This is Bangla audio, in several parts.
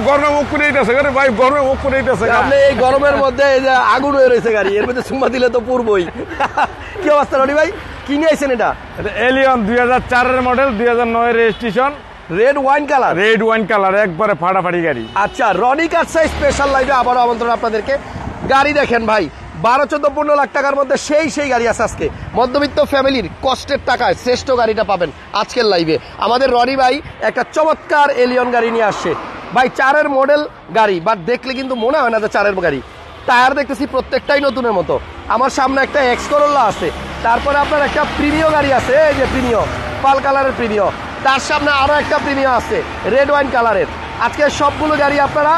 গরমে মুখ করে দিতেছে ভাই, গরমে মুখ করে দিতেছে। আপনি এই গরমের মধ্যে এই যে আগুন হয়ে রয়েছে গাড়ি, এর মধ্যে চুম্মা দিলে তো পুরবই। কি অবস্থা রনি ভাই, কি নিয়ে আইছেন এটা? Allion 2004 model, 2009 registration, red wine colour. Red wine colour, একবারে ফাটাফাটি গাড়ি। আচ্ছা, রনি কারসা স্পেশাল লাইভে আবারও আমন্ত্রণ আপনাদেরকে। গাড়ি দেখেন ভাই, 12-14-15 লাখ টাকার মধ্যে সেই গাড়ি আছে আজকে। মধ্যবিত্ত ফ্যামিলির কষ্টের টাকায় শ্রেষ্ঠ গাড়িটা পাবেন আজকের লাইভে। আমাদের রনি ভাই একটা চমৎকার এলিয়ন গাড়ি নিয়ে আসছে ভাই, 4-এর মডেল গাড়ি, বাট দেখলে কিন্তু মনে হয় না যে 4-এর গাড়ি। টায়ার দেখতেছি প্রত্যেকটাই নতুনের মতো। আমার সামনে একটা এক্স করোলা আছে, তারপরে আপনার একটা প্রিমিয় গাড়ি আছে, এই যে প্রিমিয় পাল কালারের প্রিমিয়, তার সামনে আরো একটা প্রিমিয় আছে রেড ওয়াইন কালারের। আজকে সবগুলো গাড়ি আপনারা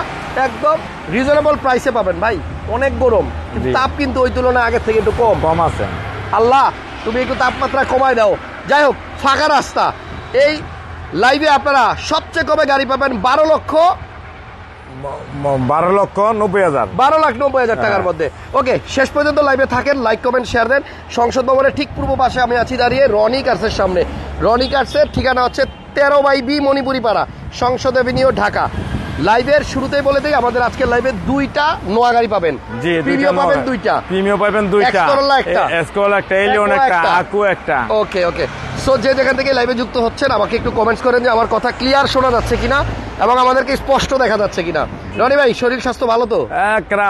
একদম রিজনেবল প্রাইসে পাবেন ভাই। অনেক গরম, তাপ কিন্তু ওই তুলনায় আগের থেকে একটু কম আছে। আল্লাহ তুমি একটু তাপমাত্রা কমায় দাও। যাই হোক, ফাঁকা রাস্তা। এই লাইভে আপনারা সবচেয়ে কমে গাড়ি পাবেন 12,90,000 টাকার মধ্যে। ওকে, শেষ পর্যন্ত লাইভে থাকেন, লাইক কমেন্ট শেয়ার দেন। সংসদ ভবনের ঠিক পূর্ব পাশে আমি আছি দাঁড়িয়ে রনি কার্সের সামনে। রনি কার্সের ঠিকানা হচ্ছে 13/B মণিপুরি পাড়া, সংসদ এভিনিউ, ঢাকা। লাইভের শুরুতেই বলে দেই, আমাদের আজকের লাইভে 2টা নোয়া গাড়ি পাবেন। প্রিমিয়াম পাবেন 2টা, প্রিমিয়াম পাবেন 2টা, এক্স করোলা একটা, এস করোলা একটা, এলিয়ন একটা, আকু একটা। ওকে ওকে। সো যে যেখান থেকে লাইভে যুক্ত হচ্ছেন আমাকে একটু কমেন্টস করেন যে আমার কথা ক্লিয়ার শোনা যাচ্ছে কিনা এবং আমাদেরকে স্পষ্ট দেখা যাচ্ছে কিনা। রনি ভাই, শরীর স্বাস্থ্য ভালো তো?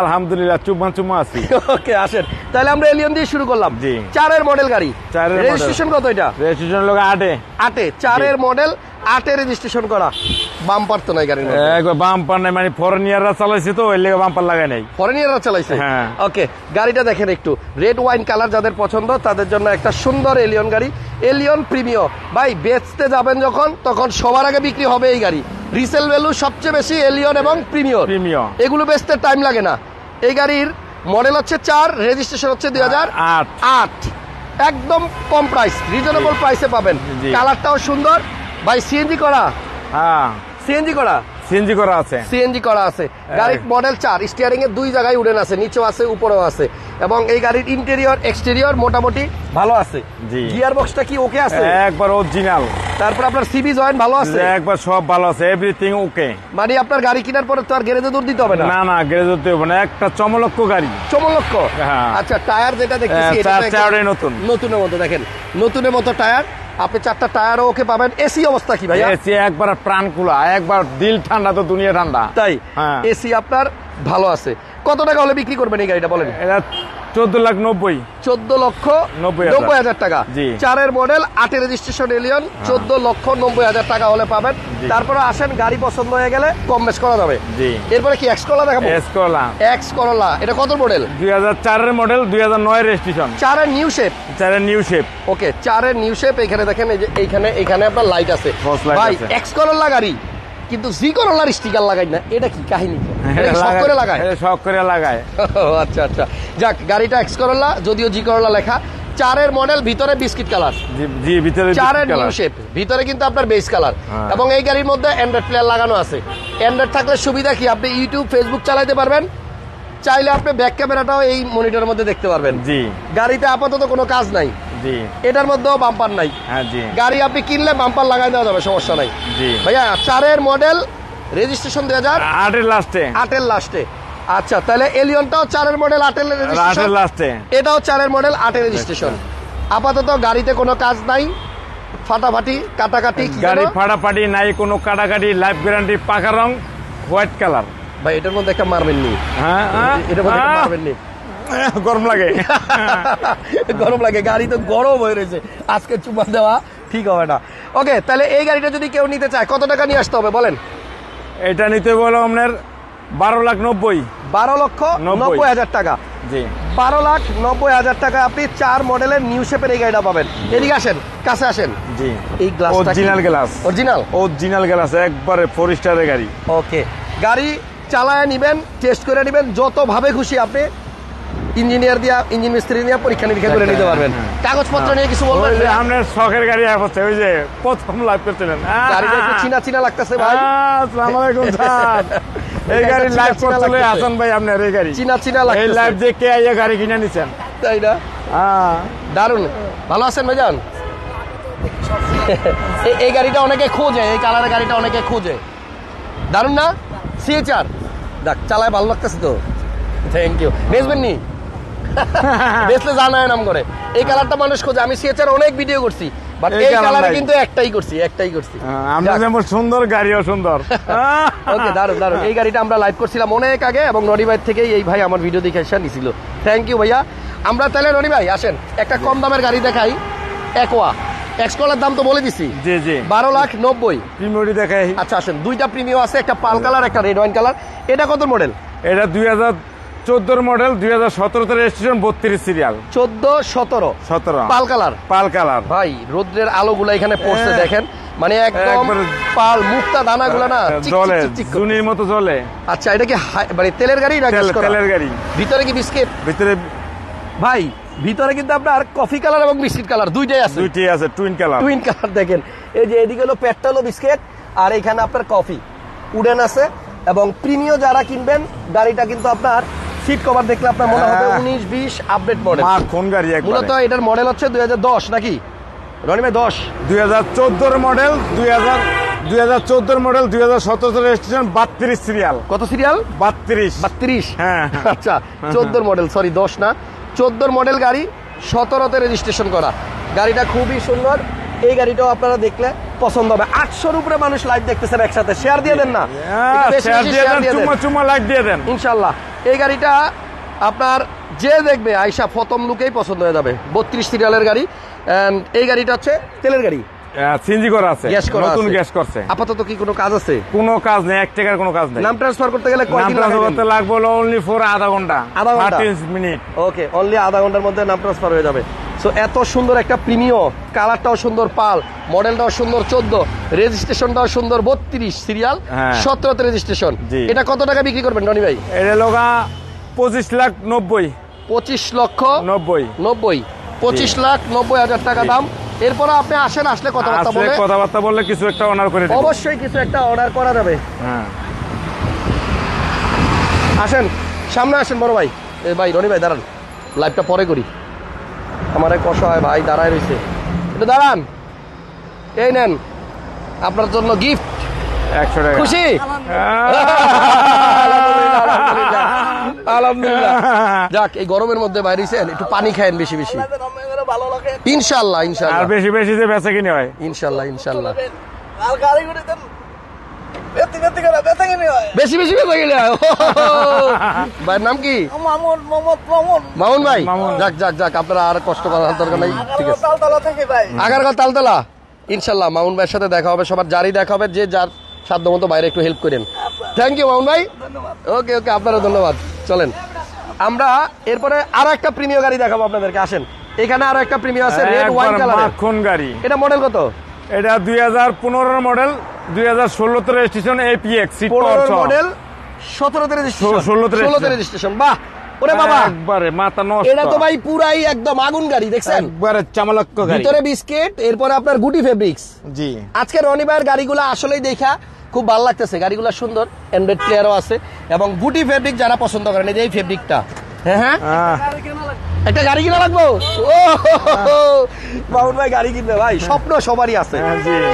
আলহামদুলিল্লাহ, চুম্মা আছি। ওকে, আসেন তাহলে আমরা এলিয়ন দিয়ে শুরু করলাম। 4-এর মডেল গাড়ি, রেজিস্ট্রেশন কত এটা? রেজিস্ট্রেশন লোক 8 4-এর মডেল, 8-এ রেজিস্ট্রেশন করা। বাম্পার তো নাই গাড়ির মধ্যে? একবার বাম্পার নাই, মানে ফরেনিয়াররা চালাইছে তো ওই লেগে বাম্পার লাগাই নাই। ফরেনিয়াররা চালাইছে? হ্যাঁ। ওকে, গাড়িটা দেখেন একটু। রেড ওয়াইন কালার যাদের পছন্দ তাদের জন্য একটা সুন্দর এলিয়ন গাড়ি, এলিয়ন প্রিমিয়। ভাই বেচতে যাবেন যখন, তখন সবার আগে বিক্রি হবে এই গাড়ি। রিসেল ভ্যালু সবচেয়ে বেশি এলিয়ন এবং প্রিমিয়। এগুলো বেচতে টাইম লাগে না। এই গাড়ির মডেল হচ্ছে 4, রেজিস্ট্রেশন হচ্ছে 2008। একদম কম প্রাইস, রিজনেবল প্রাইসে পাবেন। কালারটাও সুন্দর ভাই। সিএনজি করা? হ্যাঁ, সিএনজি করা, সিএনজি করা আছে, সিএনজি করা আছে। গাড়ির মডেল 4, স্টিয়ারিং এর 2 জায়গায় উডেন আছে, নিচেও আছে উপরেও আছে। এবং এই গাড়ির ইন্টেরিয়র এক্সটেরিয়র মোটামুটি ভালো আছে। গিয়ার বক্সটা কি ওকে আছে? একবার অরিজিনাল। তারপর আপনার সিবি জয়েন্ট ভালো আছে? একবার সব ভালো আছে, এভরিথিং ওকে। মানে আপনার গাড়ি কেনার পরে তো আর গ্যারেজে দূর দিতে হবে না? না, গ্যারেজে দিতে হবে না। একটা চমলক্ষ গাড়ি। চমলক্ষ? আচ্ছা, টায়ার যেটা দেখতেছি এটা নতুনের মতো। দেখেন নতুনের মতো টায়ার। আপনি 4টা টায়ারও ওকে পাবেন। এসি অবস্থা কি ভাই? এসি একবার প্রাণ খোলা, একবার দিল ঠান্ডা, তো দুনিয়া ঠান্ডা। তাই? এসি আপনার ভালো আছে। কত টাকা হলে বিক্রি করবেন এই গাড়িটা বলেন? 14,90,000 টাকা। 4-এর মডেল, 8-এর রেজিস্ট্রেশন এলিয়ন, 14,90,000 টাকা হলে পাবেন। তারপরে আসেন, গাড়ি পছন্দ হয়ে গেলে কম বেশ করা যাবে। এরপরে কি এক্স করোলা দেখাবো? এক্স করোলা এটা কত মডেল? 2004-এর মডেল, 2009 রেজিস্ট্রেশন। 4-এর নিউ শেপ? 4-এর নিউ শেপ। ওকে, 4-এর নিউ শেপ। এখানে দেখেন, এই যে এইখানে আপনার লাইট আছে ভাই। এক্স করোলা গাড়ি, কিন্তু জি করোলার স্টিকার লাগাই না, এটা কি কাহিনী? শখ করে লাগায়। আচ্ছা আচ্ছা, যাক, গাড়িটা এক্স করোলা, যদিও জি করোলা লেখা। 4-এর মডেল, ভিতরে বিস্কিট কালার। জি, ভিতরে 4-এর নিউ শেপ, ভিতরে কিন্তু আপনার বেস কালার। এবং এই গাড়ির মধ্যে অ্যান্ড্রয়েড প্লেয়ার লাগানো আছে। অ্যান্ড্রয়েড থাকলে সুবিধা কি, আপনি ইউটিউব ফেসবুক চালাতে পারবেন। চাইলে আপনি ব্যাক ক্যামেরাটাও এই মনিটরের মধ্যে দেখতে পারবেন। গাড়িতে আপাতত কোনো কাজ নাই। এটার মধ্যেও বাম্পার নাই। গাড়ি আপনি কিনলে বাম্পার লাগাই দেওয়া যাবে, সমস্যা নাই ভাইয়া। 4-এর মডেল, রেজিস্ট্রেশন 2008-এর লাস্টে। আচ্ছা, তাহলে এলিয়নটাও 4-এর মডেল, 8-এর রেজিস্ট্রেশন। এটাও 4-এর মডেল, 8-এর রেজিস্ট্রেশন। আপাতত গাড়িতে কোনো কাজ নাই, ফাটাফাটি কাটাকাটি। গাড়ি ফাটাফাটি নাই, কোনো কাটাকাটি, লাইফ গ্যারান্টি, পাকা রং, হোয়াইট কালার। ভাই এটার মধ্যে একটা মারবেন নি? এটার মধ্যে মারবেন নি? গরম লাগে, গাড়ি তো গরম হয়ে রয়েছে, আজকে চুমা দেওয়া ঠিক হবে না। ওকে, তাহলে এই গাড়িটা যদি কেউ নিতে চায় কত টাকা নিয়ে আসতে হবে বলেন? এটা নিতে বলো আপনার 12,90,000 টাকা। 12,90,000 টাকা আপনি 4 মডেলের নিউ শেপের এই গাড়িটা পাবেন। এদিকে আসেন, কাছে আসেন। এই গ্লাসটা অরিজিনাল গ্লাস, একবারে 4 স্টারের গাড়ি। ওকে, গাড়ি চালায় নিবেন, টেস্ট করে নিবেন, যত ভাবে খুশি আপনি ইঞ্জিনিয়ার দিয়া, ইঞ্জিন মিস্ত্রি দিয়ে পরীক্ষা নিরীক্ষা করে নিতে পারবেন। কাগজপত্র নিয়ে কিছু বলবেন? আপনার শখের গাড়ি হচ্ছে, ওই যে প্রথম লাইভ করছিলেন, গাড়িটা একটু চিনা লাগতেছে ভাই। আসসালামু আলাইকুম স্যার। এই গাড়ি লাইভ করতে আসেন ভাই, আপনার এই গাড়ি চিনা লাগছে। এই লাইভ দেখে আইয়া গাড়ি কিনে নিছেন, তাই না? দারুন, ভালো আছেন ভাইজান? এই গাড়িটা অনেকে খোঁজে, এই কালারের গাড়িটা অনেকে খোঁজে। দারুন না? সিএচআর দেখ চালায় ভালো লাগতেছে তো, থ্যাংক ইউ। বেচবেন নি? বেচলে জানায় নাম করে। এই কালারটা মানুষ খোঁজে, আমি সিএচআর অনেক ভিডিও করছি, বাট এই কালারে কিন্তু একটাই করছি। আমরা যেমন সুন্দর, গাড়িও সুন্দর। ওকে, দারুন দারুন। এই গাড়িটা আমরা লাইভ করছিলাম অনেক আগে, এবং রনি ভাই থেকেই এই ভাই আমার ভিডিও দেখে এসে নিছিল। থ্যাংক ইউ ভাইয়া। আমরা তাহলে রনি ভাই আসেন একটা কম দামের গাড়ি দেখাই, একোয়া এক্সকলার দাম তো বলে দিছি, জি জি 12,90,000 প্রিমিয়রি দেখাই। আচ্ছা আসেন, দুইটা প্রিমিয়াম আছে, একটা পাল কালার একটা রেড ওয়াইন কালার। এটা কত মডেল? এটা 2014 মডেল, 2017 রেজিস্ট্রেশন, 32 সিরিয়াল। 14-17 পাল কালার। পাল কালার ভাই রোদ্রের আলোগুলো এখানে পড়ছে দেখেন, মানে একদম পাল মুক্তা দানাগুলো না জ্বলে, জুনির মতো জ্বলে। আচ্ছা এটা কি মানে তেলের গাড়ি না গ্যাস করা? তেলের গাড়ি। ভিতরে কি বিস্কিট? ভিতরে ভাই ভিতরে কিন্তু আপনার কফি কালার এবং বিস্কিট কালার দুইটাই আছে। দুইটাই আছে, টুইন কালার। টুইন কালার দেখেন, এই যে এদিকে হলো পেট্রোল ও বিস্কিট, আর এখানে আপনার কফি উডেন আছে। এবং প্রিমিয়াম যারা কিনবেন, গাড়িটা কিন্তু আপনার সিট কভার দেখলে আপনার মনে হবে 19-20 আপডেট মডেল। কোন গাড়ি? মূলত এটার মডেল হচ্ছে 2010 নাকি রনি ভাই? 2014 মডেল, 2014 মডেল, 2017 রেজিস্ট্রেশন, 32 সিরিয়াল। কত সিরিয়াল? 32। হ্যাঁ আচ্ছা 14 মডেল, সরি 10 না, 14 মডেল গাড়ি, 17তে রেজিস্ট্রেশন করা। গাড়িটা খুবই সুন্দর। এই গাড়িটাও আপনারা দেখলে পছন্দ হবে। 800-র উপরে মানুষ লাইভ দেখতেছেন একসাথে, শেয়ার দিয়ে দেন না, চুমা লাইক দিয়ে দেন ইনশাল্লাহ। এই গাড়িটা আপনার যে দেখবে আইসা প্রথম লুকেই পছন্দ হয়ে যাবে। 32 সিরিয়ালের গাড়ি। এই গাড়িটা হচ্ছে তেলের গাড়ি, সিএনজি করা আছে, গ্যাস করা, নতুন গ্যাস করছে। আপাতত কি কোনো কাজ আছে? কোনো কাজ নেই, 1 টাকার কোনো কাজ নেই। নাম ট্রান্সফার করতে গেলে নাম ট্রান্সফার করতে লাগবে অনলি ফর আধা ঘন্টা, 30 মিনিট। ওকে, অনলি আধা ঘন্টার মধ্যে নাম ট্রান্সফার হয়ে যাবে। সো এত সুন্দর একটা প্রিমিয়াম, কালারটাও সুন্দর পাল, মডেলটাও সুন্দর 14, রেজিস্ট্রেশনটাও সুন্দর 32 সিরিয়াল, 17তে রেজিস্ট্রেশন। এটা কত টাকা বিক্রি করবেন রনি ভাই? এটা লগা 25,90,000। 25,90,000 25,90,000 টাকা দাম। এরপর আপনি আসেন, আসলে কথাবার্তা বললে কিছু একটা অনার করে দেব। অবশ্যই কিছু একটা অর্ডার করা যাবে। হ্যাঁ আসেন, সামনে আসেন বড় ভাই। এই ভাই রনি ভাই দাঁড়ান, লাইভটা পরে করি। আমার এক অসহায় ভাই দাঁড়ায় রয়েছে, একটু দাঁড়ান। এই নেন আপনার জন্য গিফট, 100 টাকা। খুশি? আলহামদুলিল্লাহ। যাক, এই গরমের মধ্যে বাইরেছেন, একটু পানি খায়েন বেশি বেশি, ইনশাল্লাহ ইনশাল্লাহ। আর বেশি বেশি যে বেচা কিনে হয় ইনশাল্লাহ ইনশাল্লাহ। বেশি বেশি বেশি বেশি গেলে ভাইয়ের নাম কি? মামুন ভাই। যাক যাক যাক, আপনারা আর কষ্ট করার দরকার নাই, ঠিক আছে। আগারগাঁও তালতলা, ইনশাল্লাহ মামুন ভাইয়ের সাথে দেখা হবে, সবার যারই দেখা হবে, যে যার সাধ্য মতো বাইরে একটু হেল্প করেন। থ্যাংক ইউ মামুন ভাই। ওকে ওকে, আপনারও ধন্যবাদ। চলেন আমরা এরপরে আরো একটা প্রিমিয়াম গাড়ি দেখাবো আপনাদেরকে। আসেন, এখানে আরো একটা প্রিমিয়াম আছে, রেড ওয়াইন কালার। কোন গাড়ি? এটা মডেল কত? এটা 2015 model, 2016 registration, APX seat power model, 17তে রেজিস্ট্রেশন, 16তে রেজিস্ট্রেশন। বাহ, ওরে বাবা, একবারে মাথা নষ্ট। এটা তো ভাই পুরাই একদম আগুন গাড়ি, দেখছেন? একবারে চামালক্ক গাড়ি, ভিতরে বিস্কিট, এরপরে আপনার গুটি ফেব্রিক্স। জি, আজকে রনি ভাইয়ের গাড়িগুলো আসলেই দেখা খুব ভালো লাগতেছে, গাড়িগুলো সুন্দর, অ্যান্ড্রয়েড প্লেয়ারও আছে, এবং গুটি ফেব্রিক যারা পছন্দ করেন, এই ফেব্রিকটা। হ্যাঁ হ্যাঁ, একটা গাড়ি কিনা লাগবো। ও মামুন ভাই গাড়ি কিনবে ভাই, স্বপ্ন সবারই আছে,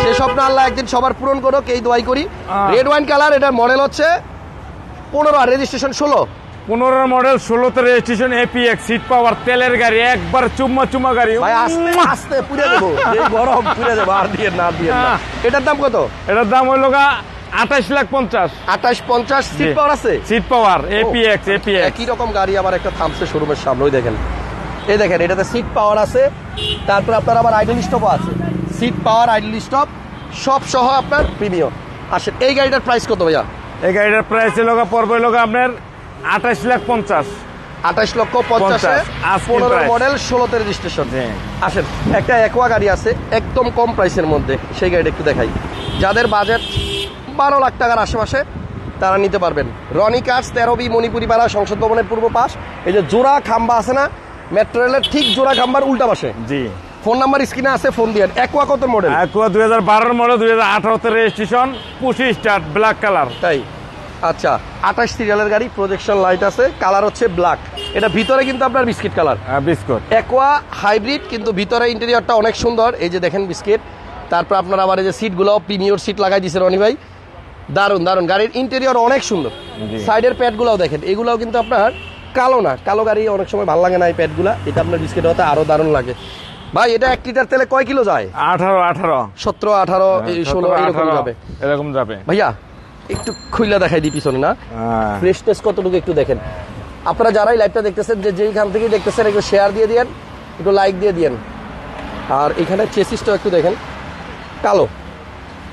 সেই স্বপ্ন আল্লাহ একদিন সবার পূরণ করো, এই দোয়াই করি। রেড ওয়াইন কালার, এটার মডেল হচ্ছে 15 আর রেজিস্ট্রেশন 16। 15 মডেল, 16তে রেজিস্ট্রেশন, APX সিট পাওয়ার, তেলের গাড়ি, একবার চুম্মা গাড়ি ভাই। আস্তে আস্তে পুড়ে দেবো, এই গরম পুড়ে দেবো, আর দিয়ে না দিয়ে না। এটার দাম কত? এটার দাম হইল 28,50,000। 28,50 সিট পাওয়ার আছে, সিট পাওয়ার, APX। একই রকম গাড়ি আবার একটা থামছে শোরুমের সামনে, ওই দেখেন, এই দেখেন, এটাতে সিট পাওয়ার আছে, তারপর আপনার আবার আইডল স্টপও আছে, সিট পাওয়ার, আইডল স্টপ সব সহ আপনার প্রিমিয়াম। আসেন, এই গাড়িটার প্রাইস কত ভাইয়া? এই গাড়িটার প্রাইস পড়বে আপনার 28,50,000। 28,50,000, 15 মডেল, 16তে রেজিস্ট্রেশন। আসেন, একটা একোয়া গাড়ি আছে একদম কম প্রাইসের মধ্যে, সেই গাড়িটা একটু দেখাই। যাদের বাজেট 12 লাখ টাকার আশেপাশে তারা নিতে পারবেন। রনি কার্স, 13B মণিপুরি পাড়া, সংসদ ভবনের পূর্ব পাশ। এই যে জোড়া খাম্বা আছে না, মেট্রো রেলের ঠিক জোড়া খাম্বার উল্টা পাশে। জি, ফোন নাম্বার স্ক্রিনে আছে, ফোন দিয়ে। একোয়া কত মডেল? একোয়া 2012 মডেল, 2018তে রেজিস্ট্রেশন, 25 স্টার্ট, ব্ল্যাক কালার। তাই, আচ্ছা, 28 সিরিয়ালের গাড়ি, প্রজেকশন লাইট আছে, কালার হচ্ছে ব্ল্যাক। এটা ভিতরে কিন্তু আপনার biscuit colour, biscuit. Aqua hybrid, কিন্তু ভিতরে ইন্টেরিয়রটা অনেক সুন্দর। এই যে দেখেন বিস্কিট। তারপর আপনার আবার এই যে সিটগুলো প্রিমিয়র সিট লাগাই দিছে রনি ভাই, দারুন দারুন, গাড়ির ইন্টেরিয়র অনেক সুন্দর। সাইডের প্যাডগুলোও দেখেন, এগুলাও কিন্তু আপনার কালো না, কালো গাড়ি অনেক সময় ভালো লাগে না এই প্যাডগুলা, এটা আপনার বিস্কিট হতে আরো দারুণ লাগে। ভাই এটা 1 লিটার তেলে কয় কিলো যায়? 18 17 18 16 এরকম যাবে, এরকম যাবে। ভাইয়া একটু খুইলা দেখাই দিই পিছনে না, ফ্রেশনেস কতটুকু একটু দেখেন। আপনারা যারাই লাইভটা দেখতেছেন, যে যেইখান থেকেই দেখতেছেন, একটু শেয়ার দিয়ে দিয়েন, একটু লাইক দিয়ে দিয়েন। আর এখানে চেসিসটাও একটু দেখেন, কালো,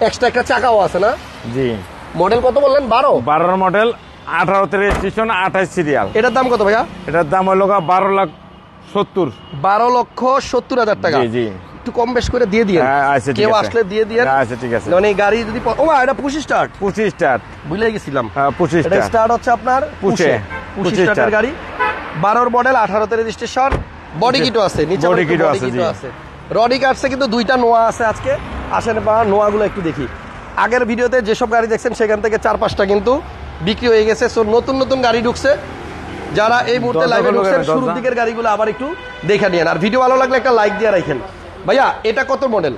এক্সট্রা একটা চাকাও আছে না? জি। মডেল কত বললেন? 12 মডেল, 18 রেজিস্ট্রেশন, 28 সিরিয়াল। এটার দাম কত ভাইয়া? এটার দাম হলো 12,70,000। 12,70,000 টাকা। জি জি, একটু কম বেশ করে দিয়ে দিয়েন, কেউ আসলে দিয়ে দিয়েন। আচ্ছা ঠিক আছে। মানে গাড়ি যদি ও এটা 25 স্টার্ট, 25 স্টার্ট, ভুলে গেছিলাম। 25 এটা স্টার্ট হচ্ছে আপনার 25 স্টার্টের গাড়ি, 12 মডেল, 18 রেজিস্ট্রেশন, বডি কিটও আছে, নিচে বডি কিটও আছে। রডি কাটছে কিন্তু 2টা নোয়া আছে আজকে। আসেন বা নোয়াগুলো একটু দেখি। আগের ভিডিওতে যেসব গাড়ি দেখছেন সেখান থেকে 4-5টা কিন্তু বিক্রি হয়ে গেছে। সো নতুন নতুন গাড়ি ঢুকছে, যারা এই মুহূর্তে লাইভে ঢুকছেন শুরুর দিকের গাড়িগুলো আবার একটু দেখে নিন। আর ভিডিও ভালো লাগলে একটা লাইক দিয়ে রাখেন। ভাইয়া এটা কত মডেল?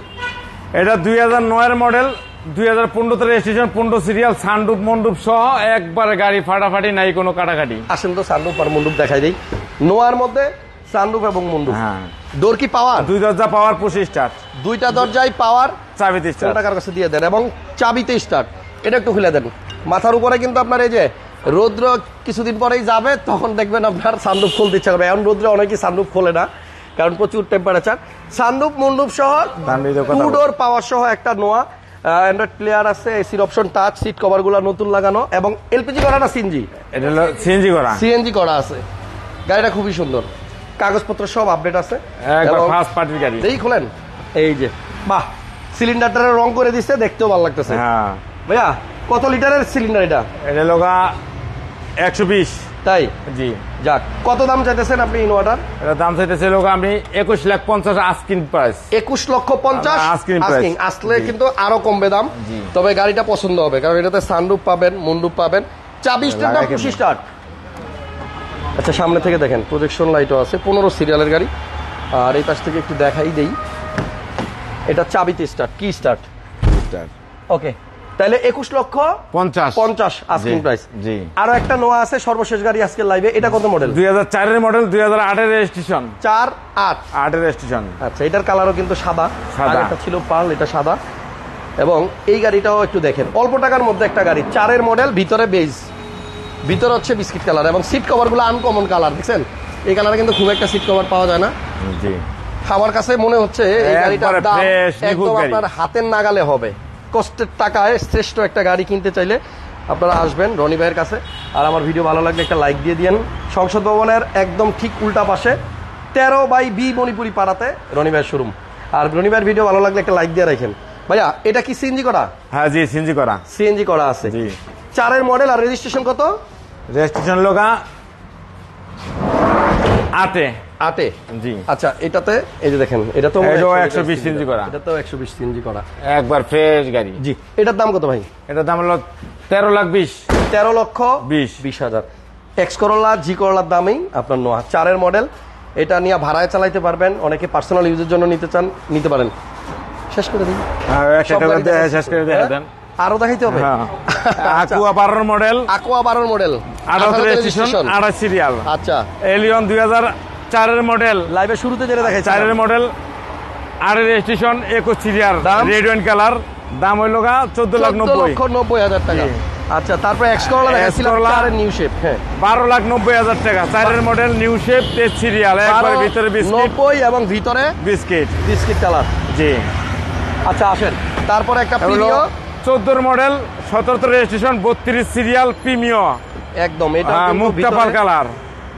এটা 2009 এর মডেল, 2015 রেজিস্ট্রেশন, 15 সিরিয়াল, সানরুফ মন্ডুপ সহ একবারে গাড়ি ফাটাফাটি, নাই কোনো কাটাকাটি। আসেন তো সানরুফ আর মন্ডুপ দেখাই দেই। নোয়ার মধ্যে সানরুফ এবং মন্ডুপ। হ্যাঁ। ডোর কি পাওয়ার? 2 দরজা পাওয়ার, 25 স্টার্ট। 2টা দরজায় পাওয়ার, চাবিতে স্টার্ট। টাকার কাছে দিয়ে দেন এবং চাবিতে স্টার্ট। এটা একটু খুলে দেন। মাথার উপরে কিন্তু আপনার এই যে রৌদ্র কিছুদিন পরেই যাবে, তখন দেখবেন আপনার সানরুফ খুলতে ইচ্ছা করবে। এখন রৌদ্রে অনেকেই সানরুফ খোলে না, কারণ প্রচুর টেম্পারেচার। সানরুফ মন্ডুপ সহ 2 ডোর পাওয়ার সহ একটা নোয়া, অ্যান্ড্রয়েড প্লেয়ার আছে, এসির অপশন, টাচ, সিট কভার গুলো নতুন লাগানো এবং এলপিজি করা না সিএনজি? এটা হলো সিএনজি করা। সিএনজি করা আছে। গাড়িটা খুবই সুন্দর, কাগজপত্র সব আপডেট আছে, একবার ফার্স্ট পার্টির গাড়ি। এই খোলেন, এই যে বাহ, সিলিন্ডারটা রং করে দিচ্ছে, দেখতেও ভালো লাগতেছে। হ্যাঁ ভাইয়া কত লিটারের সিলিন্ডার এটা? এটা লোগা 120। তাই? জি। যাক, কত দাম চাইতেছেন আপনি ইনোভাটার? এটা দাম চাইতেছে লোগা আমি 21,50,000 আস্কিং প্রাইস। 21,50,000 asking price. আসলে কিন্তু আরো কমবে দাম, তবে গাড়িটা পছন্দ হবে, কারণ এটাতে সানরুফ পাবেন, মন্ডুপ পাবেন, চাবি স্টার্ট না 25 স্টার্ট। আচ্ছা সামনে থেকে দেখেন, প্রজেকশন লাইটও আছে, 15 সিরিয়ালের গাড়ি। আর এই পাশ থেকে একটু দেখাই দেই, এটা চাবিতে স্টার্ট, কি স্টার্ট। ওকে, তাহলে 21,50,000 আস্কিং প্রাইস। জি। আরো একটা নোয়া আছে, সর্বশেষ গাড়ি আজকে লাইভে। এটা কত মডেল? 2004 এর মডেল, 2008 এর রেজিস্ট্রেশন। 4-8 এর রেজিস্ট্রেশন। আচ্ছা, এটার কালারও কিন্তু সাদা, এটা ছিল পার্ল, এটা সাদা। এবং এই গাড়িটাও একটু দেখেন, অল্প টাকার মধ্যে একটা গাড়ি, 4 এর মডেল, ভিতরে বেজ, ভিতরে হচ্ছে বিস্কিট কালার এবং সিট কভার গুলো আনকমন কালার। দেখছেন এই কালারে কিন্তু খুব একটা সিট কভার পাওয়া যায় না। জি। আমার কাছে মনে হচ্ছে এই গাড়িটার দাম একদম আপনার হাতের নাগালে হবে। কষ্টের টাকায় শ্রেষ্ঠ একটা গাড়ি কিনতে চাইলে আপনারা আসবেন রনি ভাইয়ের কাছে। আর আমার ভিডিও ভালো লাগলে একটা লাইক দিয়ে দিয়েন। সংসদ ভবনের একদম ঠিক উল্টা পাশে 13/B মণিপুরি পাড়াতে রনি ভাইয়ের শোরুম। আর রনি ভাইয়ের ভিডিও ভালো লাগলে একটা লাইক দিয়ে রাখেন। ভাইয়া এটা কি সিএনজি করা? হ্যাঁ জি, সিএনজি করা। সিএনজি করা আছে। জি। 4 এর মডেল, আর রেজিস্ট্রেশন কত? রেজিস্ট্রেশন লোগা 8 জি। আচ্ছা, এটাতে এই যে দেখেন, এটা তো 120 সিএনজি করা, এটা তো 120 সিএনজি করা, একবার ফ্রেশ গাড়ি। জি। এটার দাম কত ভাই? এটার দাম হলো 13,20,000। এক্স করোলা, জি করোলার দামেই আপনার নোয়া, 4 এর মডেল। এটা নিয়ে ভাড়ায় চালাইতে পারবেন, অনেকে পার্সোনাল ইউজের জন্য নিতে চান, নিতে পারেন। শেষ করে দিই, শেষ করে দেন, আরো দেখাইতে হবে। Aqua 12 model, 18 registration, 28 serial. আচ্ছা, এলিয়ন 2004 এর মডেল, লাইভে শুরুতে যেটা দেখাই, 4 এর model, 8 registration, 21 serial, red wine colour, দাম হইল 14,90,000 টাকা। আচ্ছা, তারপর এক্স করোলা দেখাইছিলাম, 4 এর নিউ শেপ, হ্যাঁ 12,90,000 টাকা, 4 এর মডেল, নিউ শেপ, 23 সিরিয়াল, একবার ভিতরে বিস্কিট, 90 এবং ভিতরে বিস্কিট কালার। জি। আচ্ছা আসেন, তারপর একটা Premio 14 model, 17 registration, 32 serial, Premio একদম। এটা মুক্তা পাল কালার,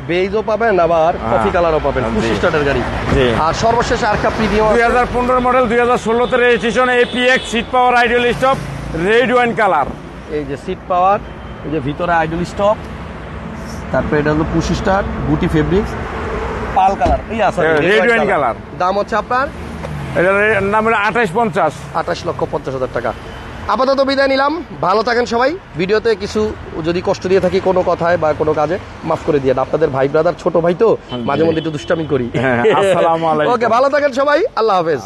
বেজও পাবেন, আবার কফি কালারও পাবেন, 25 স্টার্টের গাড়ি। আর সর্বশেষ আরেকটা প্রিমিও 2015 মডেল, 2016 তে registration, apex, seat power, ideal stop, red wine colour. এই যে সিট পাওয়ার, এই যে ভিতরে আইডিয়াল স্টপ, তারপর এটা হলো 25 স্টার, বুটি ফেব্রিক্স, পাল কালার, এই আছে রেড ওয়াইন কালার। দাম হচ্ছে আপনার, এটার নাম হলো 28,50,000 টাকা। আপাতত বিদায় নিলাম, ভালো থাকেন সবাই। ভিডিওতে কিছু যদি কষ্ট দিয়ে থাকি কোনো কথায় বা কোনো কাজে, মাফ করে দিয়ে, আপনাদের ভাই ব্রাদার, ছোট ভাই তো মাঝে মধ্যে একটু দুষ্টামি করি। আসসালামু আলাইকুম। ওকে, ভালো থাকেন সবাই, আল্লাহ হাফেজ।